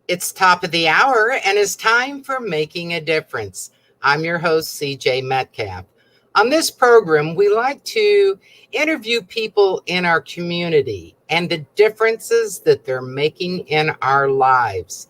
It's top of the hour and it's time for Making a Difference. I'm your host, CJ Metcalfe. On this program, we like to interview people in our community and the differences that they're making in our lives.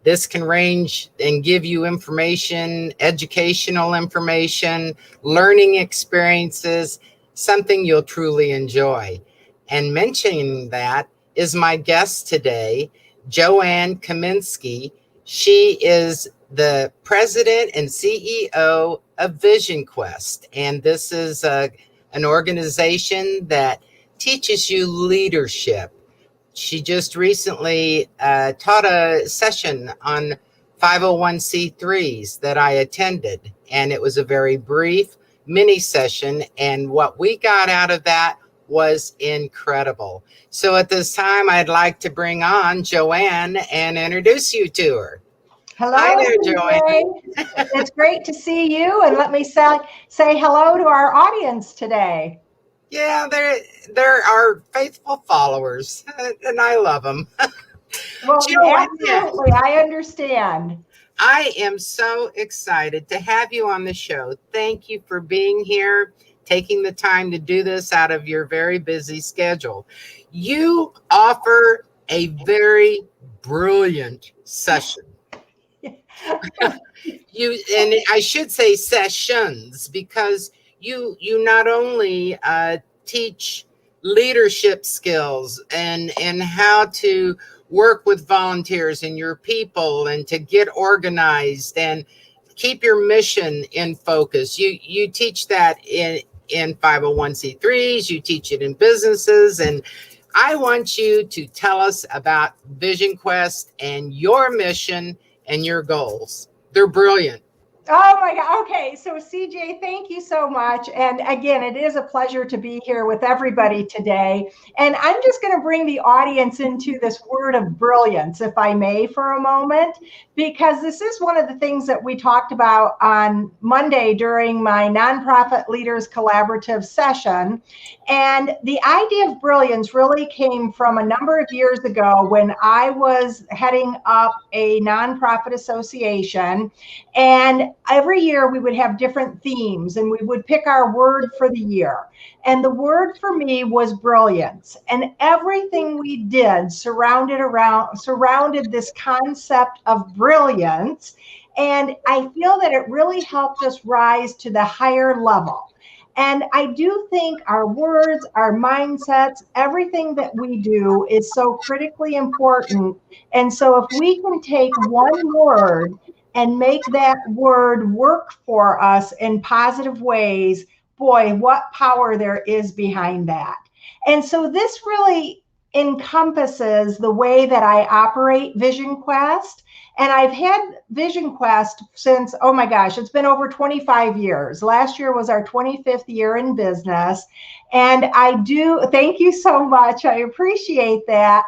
This can range and give you information, educational information, learning experiences, something you'll truly enjoy. And mentioning that is my guest today, Joanne Cumiskey. She is the president and CEO of Vision Quest. And this is an organization that teaches you leadership. She just recently taught a session on 501c3s that I attended, and it was a very brief mini session. And what we got out of that was incredible. So at this time, I'd like to bring on Joanne and introduce you to her. Hello, Hi there, Joanne. It's great to see you, and let me say hello to our audience today. Yeah, they're our faithful followers, and I love them. Well, absolutely, I understand. I am so excited to have you on the show. Thank you for being here, taking the time to do this out of your very busy schedule. You offer a very brilliant session. And I should say sessions, because you not only teach leadership skills and how to work with volunteers and your people and to get organized and keep your mission in focus. You teach that in 501c3s, you teach it in businesses, and I want you to tell us about Vision Quest and your mission and your goals. They're brilliant. Oh my God. Okay. So CJ, thank you so much. And again, it is a pleasure to be here with everybody today. And I'm just going to bring the audience into this word of brilliance, if I may, for a moment, because this is one of the things that we talked about on Monday during my Nonprofit Leaders Collaborative session. And the idea of brilliance really came from a number of years ago when I was heading up a nonprofit association. And every year we would have different themes and we would pick our word for the year. And the word for me was brilliance. And everything we did surrounded this concept of brilliance. And I feel that it really helped us rise to the higher level. And I do think our words, our mindsets, everything that we do is so critically important. And so if we can take one word and make that word work for us in positive ways, boy, what power there is behind that. And so this really encompasses the way that I operate Vision Quest. And I've had Vision Quest since, oh my gosh, it's been over 25 years. Last year was our 25th year in business. And thank you so much. I appreciate that.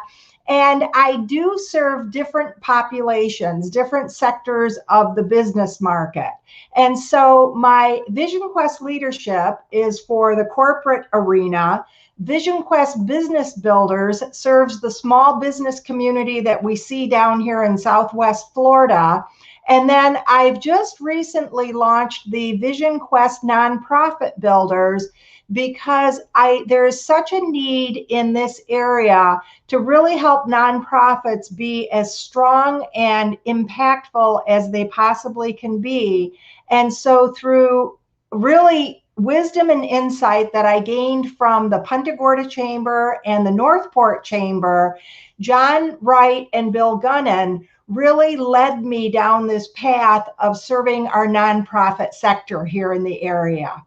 And I do serve different populations, different sectors of the business market. And so my Vision Quest leadership is for the corporate arena. Vision Quest Business Builders serves the small business community that we see down here in Southwest Florida. And then I've just recently launched the Vision Quest Nonprofit Builders, because there is such a need in this area to really help nonprofits be as strong and impactful as they possibly can be. And so through really wisdom and insight that I gained from the Punta Gorda Chamber and the Northport Chamber, John Wright and Bill Gunnan really led me down this path of serving our nonprofit sector here in the area.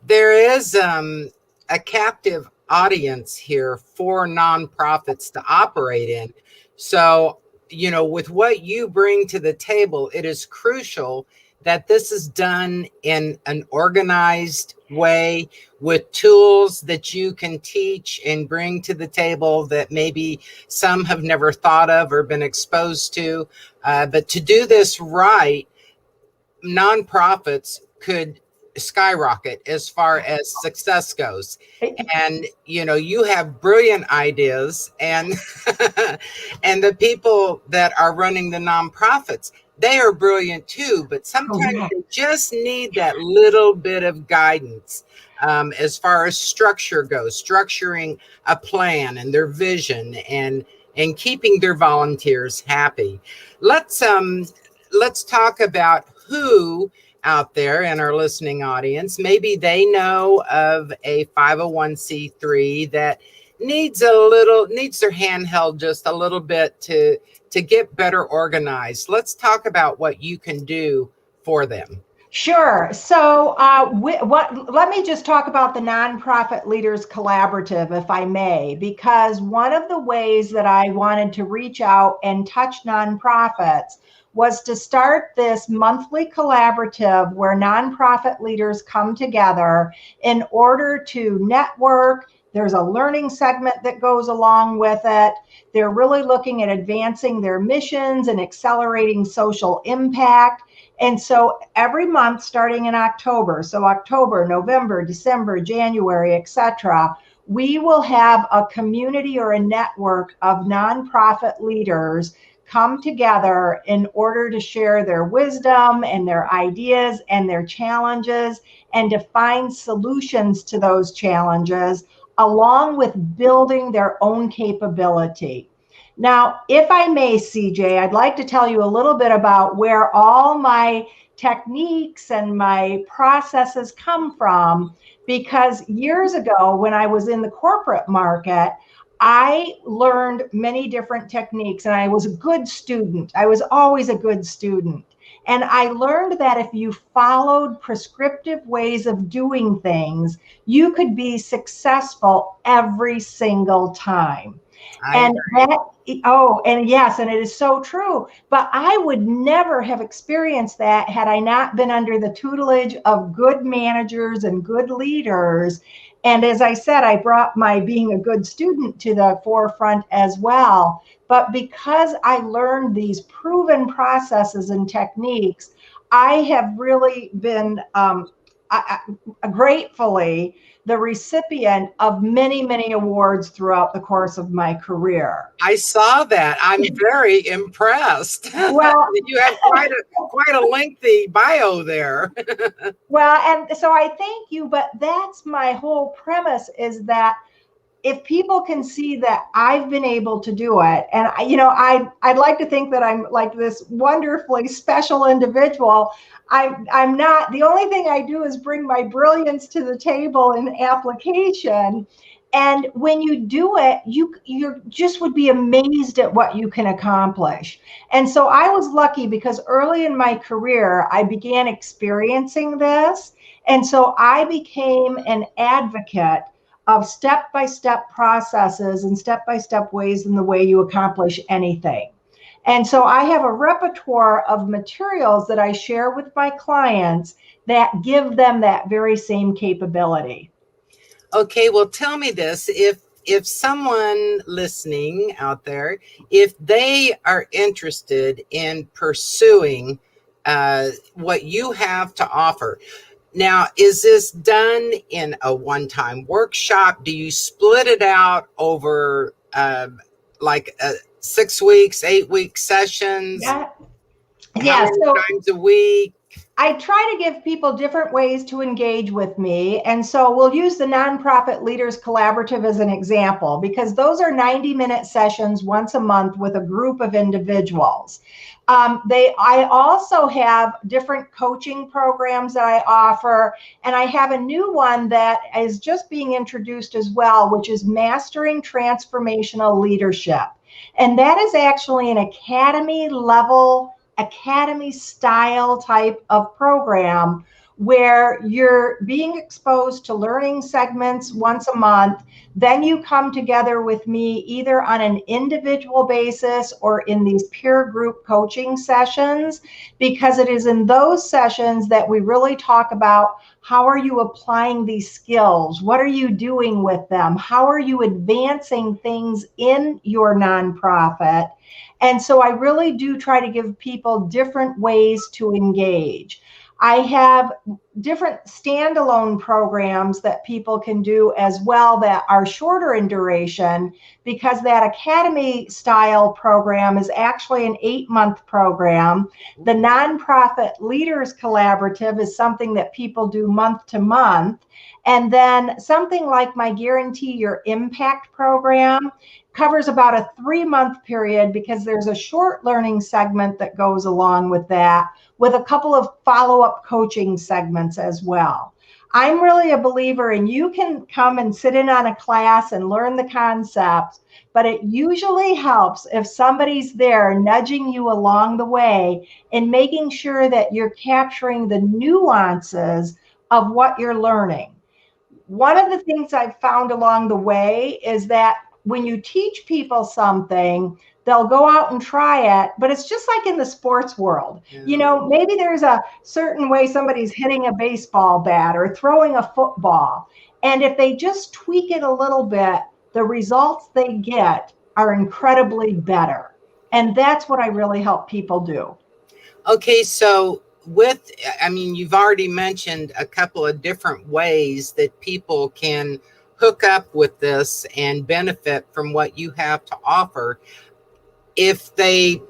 There is a captive audience here for nonprofits to operate in. So, with what you bring to the table, it is crucial that this is done in an organized way with tools that you can teach and bring to the table that maybe some have never thought of or been exposed to. But to do this right, nonprofits could skyrocket as far as success goes. And you have brilliant ideas, and and the people that are running the nonprofits, they are brilliant too, but sometimes Correct. they just need that little bit of guidance, as far as structure goes, structuring a plan and their vision, and keeping their volunteers happy. Let's talk about who out there in our listening audience, maybe they know of a 501c3 that needs their hand held just a little bit to get better organized. Let's talk about what you can do for them. Sure. So, let me just talk about the Nonprofit Leaders Collaborative, if I may, because one of the ways that I wanted to reach out and touch nonprofits was to start this monthly collaborative where nonprofit leaders come together in order to network. There's a learning segment that goes along with it. They're really looking at advancing their missions and accelerating social impact. And so every month starting in October, so October, November, December, January, etc., we will have a community or a network of nonprofit leaders come together in order to share their wisdom and their ideas and their challenges and to find solutions to those challenges, along with building their own capability. Now, if I may, CJ, I'd like to tell you a little bit about where all my techniques and my processes come from, because years ago, when I was in the corporate market, I learned many different techniques, and I was a good student. I was always a good student. And I learned that if you followed prescriptive ways of doing things, you could be successful every single time. And yes, and it is so true. But I would never have experienced that had I not been under the tutelage of good managers and good leaders. And as I said, I brought my being a good student to the forefront as well. But because I learned these proven processes and techniques, I have really been gratefully the recipient of many, many awards throughout the course of my career. I saw that. I'm very impressed. Well, you have quite a lengthy bio there. Well, and so I thank you, but that's my whole premise, is that if people can see that I've been able to do it, and I'd like to think that I'm like this wonderfully special individual. I'm not. The only thing I do is bring my brilliance to the table in application. And when you do it, you just would be amazed at what you can accomplish. And so I was lucky because early in my career, I began experiencing this. And so I became an advocate of step-by-step processes and step-by-step ways in the way you accomplish anything. And so I have a repertoire of materials that I share with my clients that give them that very same capability. Okay, well, tell me this. If someone listening out there, if they are interested in pursuing what you have to offer, now, is this done in a one-time workshop? Do you split it out over 6 weeks, 8-week sessions? Yeah. How many times a week? I try to give people different ways to engage with me. And so we'll use the Nonprofit Leaders Collaborative as an example, because those are 90-minute sessions once a month with a group of individuals. I also have different coaching programs that I offer, and I have a new one that is just being introduced as well, which is Mastering Transformational Leadership. And that is actually an academy style type of program where you're being exposed to learning segments once a month. Then you come together with me either on an individual basis or in these peer group coaching sessions, because it is in those sessions that we really talk about how are you applying these skills? What are you doing with them? How are you advancing things in your nonprofit? And so I really do try to give people different ways to engage. I have different standalone programs that people can do as well that are shorter in duration, because that academy style program is actually an 8-month program. The Nonprofit Leaders Collaborative is something that people do month to month. And then something like my Guarantee Your Impact program covers about a 3-month period, because there's a short learning segment that goes along with that, with a couple of follow-up coaching segments as well. I'm really a believer in, you can come and sit in on a class and learn the concepts, but it usually helps if somebody's there nudging you along the way and making sure that you're capturing the nuances of what you're learning. One of the things I've found along the way is that when you teach people something, they'll go out and try it, but it's just like in the sports world. You know, maybe there's a certain way somebody's hitting a baseball bat or throwing a football. And if they just tweak it a little bit, the results they get are incredibly better. And that's what I really help people do. Okay, so you've already mentioned a couple of different ways that people can hook up with this and benefit from what you have to offer. If they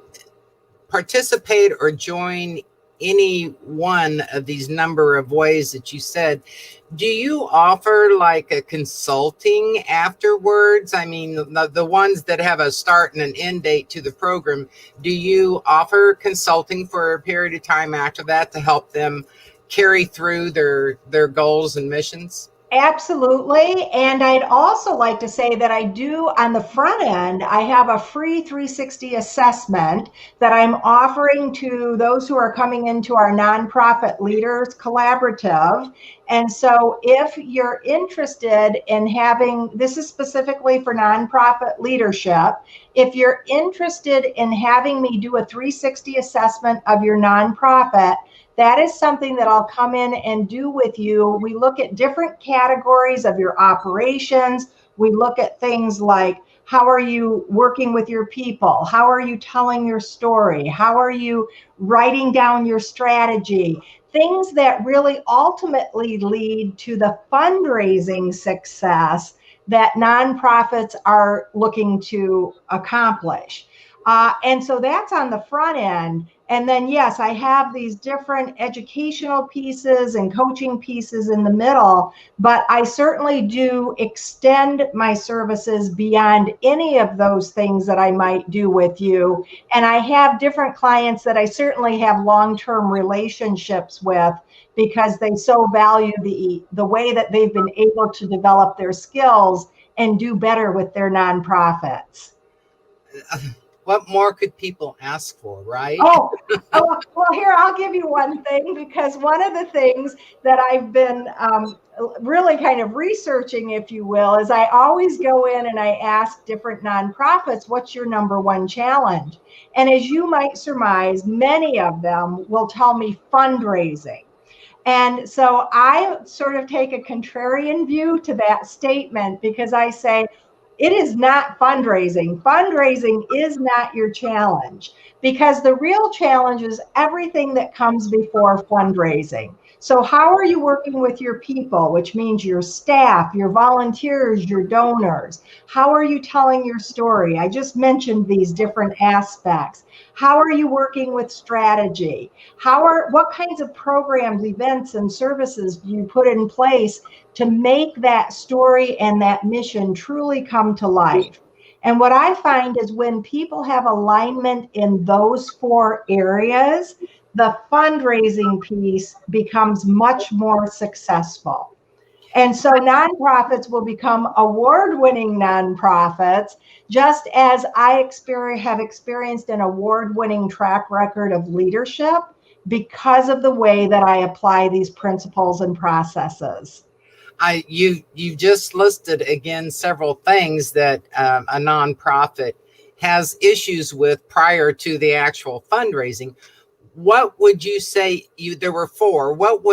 participate or join any one of these number of ways that you said, do you offer like a consulting afterwards? I mean, the ones that have a start and an end date to the program, do you offer consulting for a period of time after that to help them carry through their goals and missions? Absolutely. And I'd also like to say that I do, on the front end, I have a free 360 assessment that I'm offering to those who are coming into our Nonprofit Leaders Collaborative. And so if you're interested in having, this is specifically for nonprofit leadership, if you're interested in having me do a 360 assessment of your nonprofit, that is something that I'll come in and do with you. We look at different categories of your operations. We look at things like, how are you working with your people? How are you telling your story? How are you writing down your strategy? Things that really ultimately lead to the fundraising success that nonprofits are looking to accomplish. And so that's on the front end. And then, yes, I have these different educational pieces and coaching pieces in the middle, but I certainly do extend my services beyond any of those things that I might do with you. And I have different clients that I certainly have long-term relationships with, because they so value the way that they've been able to develop their skills and do better with their nonprofits. What more could people ask for, right? Well, here, I'll give you one thing, because one of the things that I've been really kind of researching, if you will, is I always go in and I ask different nonprofits, what's your number one challenge? And as you might surmise, many of them will tell me fundraising. And so I sort of take a contrarian view to that statement, because I say, it is not fundraising. Fundraising is not your challenge, because the real challenge is everything that comes before fundraising. So how are you working with your people, which means your staff, your volunteers, your donors? How are you telling your story? I just mentioned these different aspects. How are you working with strategy? What kinds of programs, events, and services do you put in place to make that story and that mission truly come to life? And what I find is, when people have alignment in those 4 areas, the fundraising piece becomes much more successful. And so nonprofits will become award-winning nonprofits, just as I have experienced an award-winning track record of leadership, because of the way that I apply these principles and processes. You just listed again several things that a nonprofit has issues with prior to the actual fundraising. What would you say? There were 4. What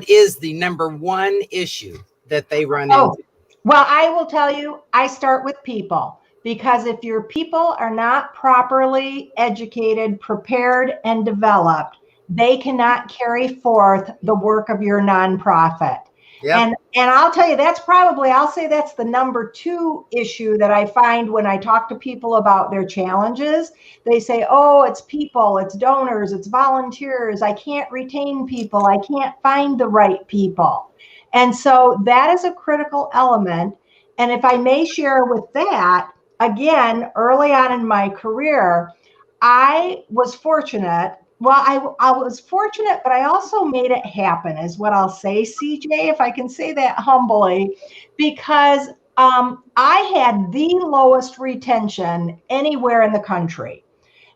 is the number one issue that they run into? Well, I will tell you, I start with people, because if your people are not properly educated, prepared, and developed, they cannot carry forth the work of your nonprofit. Yep. And I'll tell you, I'll say that's the number 2 issue that I find when I talk to people about their challenges. They say, oh, it's people, it's donors, it's volunteers. I can't retain people. I can't find the right people. And so that is a critical element. And if I may share with that, again, early on in my career, I was fortunate. Well, I was fortunate, but I also made it happen, is what I'll say, CJ, if I can say that humbly, because I had the lowest retention anywhere in the country.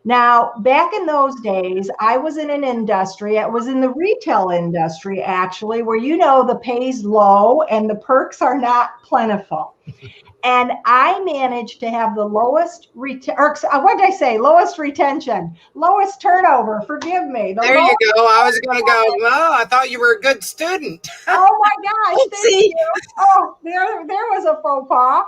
Now, back in those days, I was in an industry, I was in the retail industry, actually, where the pay's low and the perks are not plentiful. And I managed to have the lowest what did I say? Lowest retention, lowest turnover. Forgive me. There you go. I was going to go, oh, I thought you were a good student. Oh my gosh. Thank you. Oh, there was a faux pas.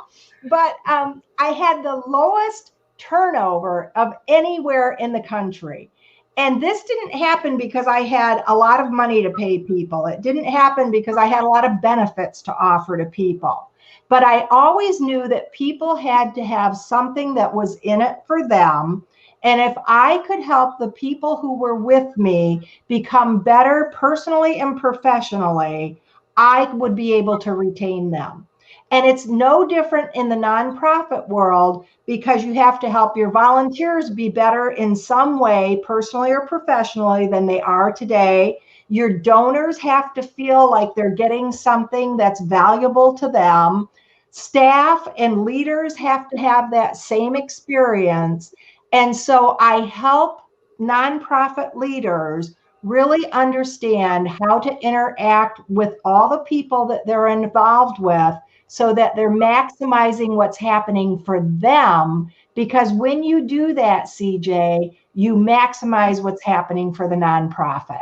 But I had the lowest turnover of anywhere in the country. And this didn't happen because I had a lot of money to pay people. It didn't happen because I had a lot of benefits to offer to people. But I always knew that people had to have something that was in it for them. And if I could help the people who were with me become better personally and professionally, I would be able to retain them. And it's no different in the nonprofit world, because you have to help your volunteers be better in some way, personally or professionally, than they are today. Your donors have to feel like they're getting something that's valuable to them. Staff and leaders have to have that same experience. And so I help nonprofit leaders really understand how to interact with all the people that they're involved with, so that they're maximizing what's happening for them. Because when you do that, CJ, you maximize what's happening for the nonprofit.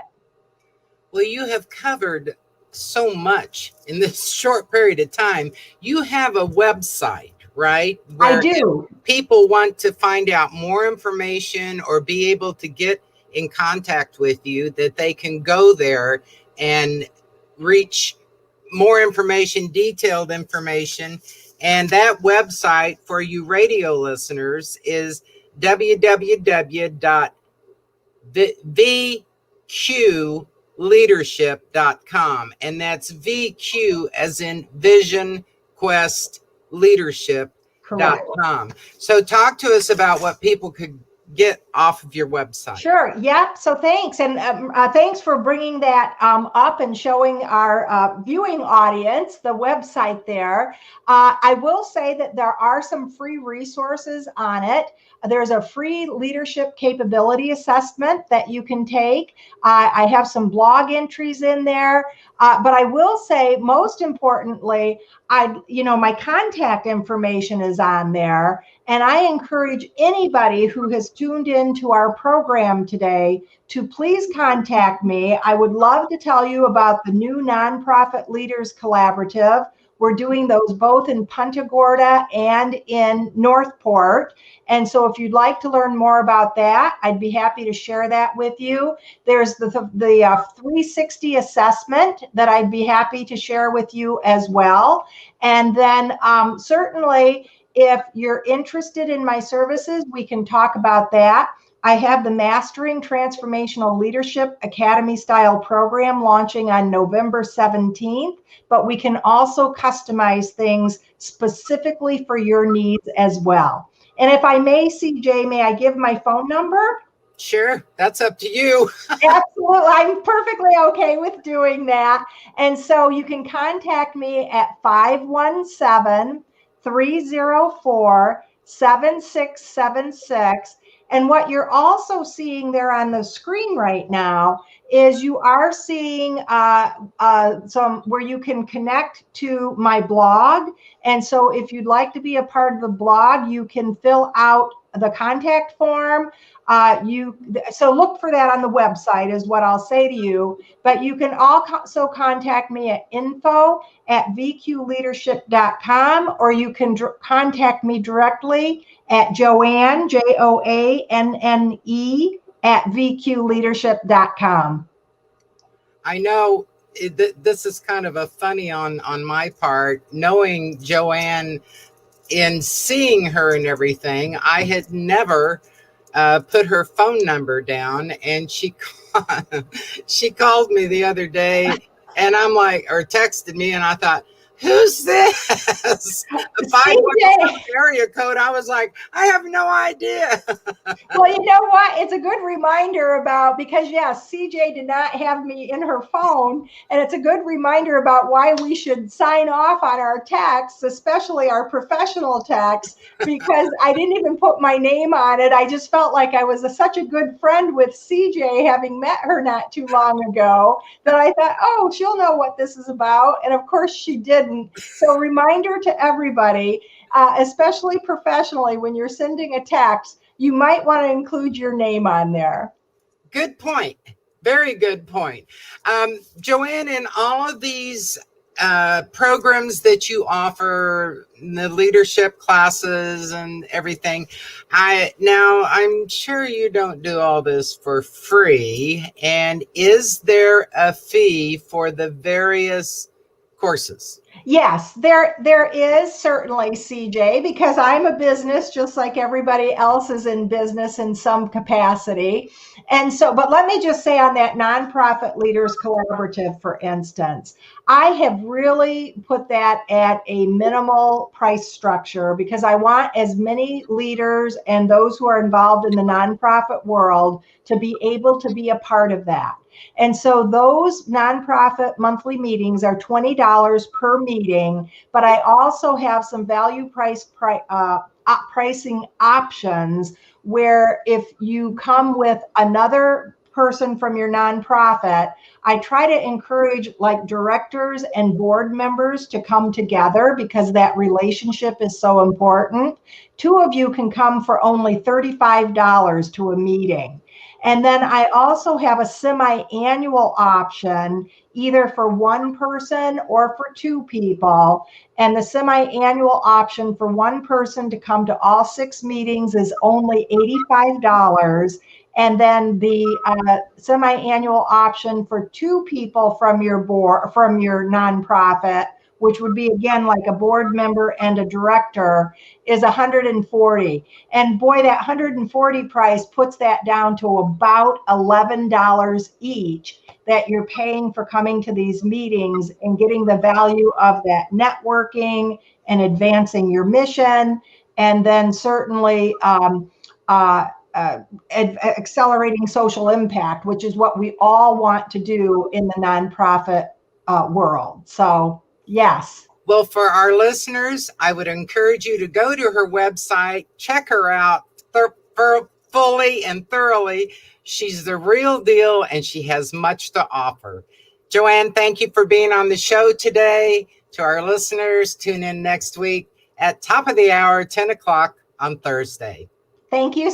Well, you have covered so much in this short period of time. You have a website, right? I do. If people want to find out more information or be able to get in contact with you, that they can go there and reach more information, detailed information. And that website for you radio listeners is www.vqleadership.com. And that's VQ as in Vision Quest Leadership.com. So talk to us about what people could get off of your website. Sure. Yeah. So thanks. And thanks for bringing that up and showing our viewing audience the website there. I will say that there are some free resources on it. There's a free leadership capability assessment that you can take. I have some blog entries in there. But I will say, most importantly, my contact information is on there. And I encourage anybody who has tuned into our program today to please contact me. I would love to tell you about the new Nonprofit Leaders Collaborative. We're doing those both in Punta Gorda and in Northport. And so if you'd like to learn more about that, I'd be happy to share that with you. There's the 360 assessment that I'd be happy to share with you as well. And then certainly, if you're interested in my services, we can talk about that. I have the Mastering Transformational Leadership Academy style program launching on November 17th, but we can also customize things specifically for your needs as well. And if I may, CJ, may I give my phone number? Sure, that's up to you. Absolutely. I'm perfectly okay with doing that. And so you can contact me at 517-304-7676. And what you're also seeing there on the screen right now is you are seeing some where you can connect to my blog. And so if you'd like to be a part of the blog, you can fill out the contact form. So look for that on the website is what I'll say to you. But you can also contact me at info@vqleadership.com, or you can contact me directly at Joanne, Joanne, at vqleadership.com. I know this is kind of a funny on my part, knowing Joanne and seeing her and everything. I had never put her phone number down, and she called me the other day, and I'm like, or texted me, and I thought, who's this? A 517 area code. I was like, I have no idea. Well, you know what? It's a good reminder about, because yes, CJ did not have me in her phone. And it's a good reminder about why we should sign off on our texts, especially our professional texts, because I didn't even put my name on it. I just felt like I was such a good friend with CJ, having met her not too long ago, that I thought, oh, she'll know what this is about. And of course she didn't. So reminder to everybody, especially professionally, when you're sending a text, you might want to include your name on there. Good point. Very good point. Joanne, in all of these programs that you offer, the leadership classes and everything, I'm sure you don't do all this for free. And is there a fee for the various courses? Yes, there is certainly, CJ, because I'm a business just like everybody else is in business in some capacity. And so, but let me just say on that Nonprofit Leaders Collaborative, for instance, I have really put that at a minimal price structure because I want as many leaders and those who are involved in the nonprofit world to be able to be a part of that. And so those nonprofit monthly meetings are $20 per meeting, but I also have some value pricing options where if you come with another person from your nonprofit, I try to encourage like directors and board members to come together because that relationship is so important. Two of you can come for only $35 to a meeting. And then I also have a semi-annual option, either for one person or for two people. And the semi-annual option for one person to come to all 6 meetings is only $85. And then the semi-annual option for two people from your board, from your nonprofit, which would be again like a board member and a director, is $140. And boy, that $140 price puts that down to about $11 each that you're paying for coming to these meetings and getting the value of that networking and advancing your mission. And then certainly accelerating social impact, which is what we all want to do in the nonprofit world. So, yes. Well, for our listeners, I would encourage you to go to her website, check her out fully and thoroughly. She's the real deal, and she has much to offer. Joanne, thank you for being on the show today. To our listeners, tune in next week at top of the hour, 10 o'clock on Thursday. Thank you